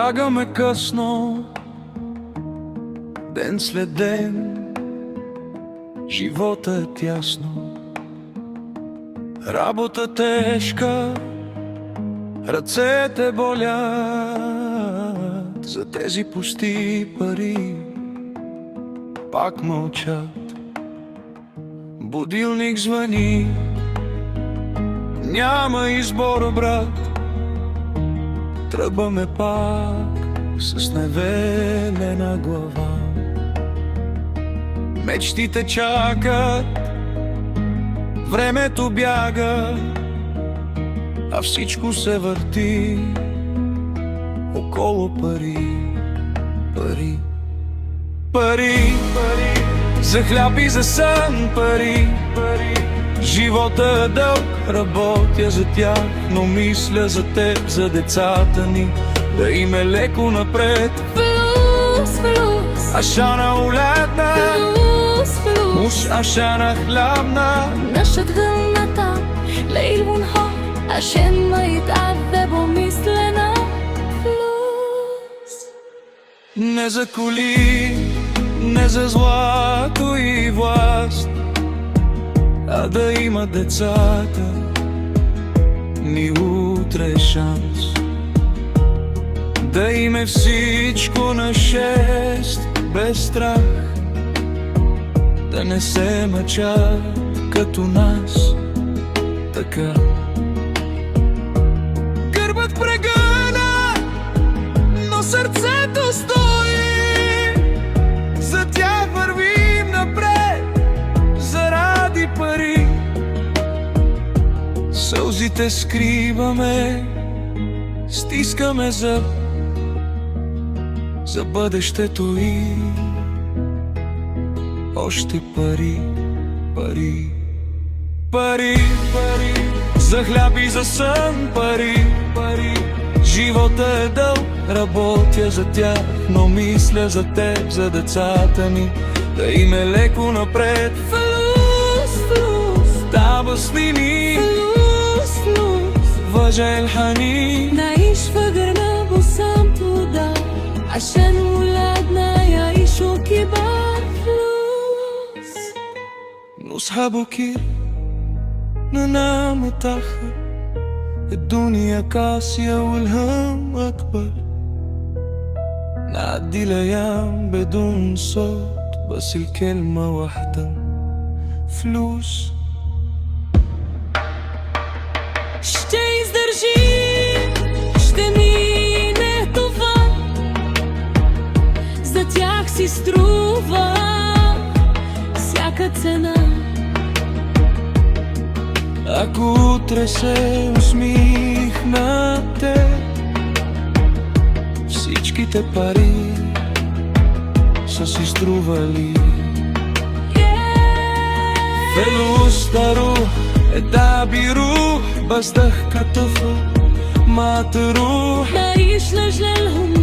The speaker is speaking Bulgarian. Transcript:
Лягаме късно, ден след ден, живота е тясно, работа тежка, ръцете болят. За тези пусти пари пак мълчат. Будилник звъни, няма избор, брат. Тръгваме пак с невелена глава. Мечтите чакат, времето бяга, а всичко се върти около пари, пари, пари, пари. За хляб и за сън пари, пари. Живота е дълг, работя за тях, но мисля за теб, за децата ни, да им е леко напред. فلوس فلوس عشان أولادنا، فلوس فلوس مش عشان أحلامنا. نشتغل نتعب ليل ونهار عشان ما يتعذبوا مثلنا. فلوس Не за коли, не за злато и власт, а да има децата ни утре шанс. Да им е всичко на шест, без страх, да не се мъчат като нас, така. Гърбът прегъна, но сърцето стои. За тях вървим напред, заради пари. Сълзите скриваме, стискаме за бъдещето и още пари, пари, пари, пари. За хляб и за сън пари, пари. Живота е дълг, работя за тях, но мисля за теб, за децата ни, да им е леко напред. فلوس فلوس تعب سنيني، فلوس فلوس وجع الحنين. نعيش فجرنا بصمت ودار عشان ولادنا يعيشوا كبار. فلوس نصحى بكير، ننام متأخر، الدنيا قاسية والهم أكبر. نعدي الأيام بدون صوت، بس الكلمة واحدة، فلوس. ще издържим, ще мине това. За тях си струва всяка цена. Ако утре се усмихнате, всичките пари са си стрували. فلوس تروح التعبير بس ضحكة طفل ما تروح. نعيش لأجل الهم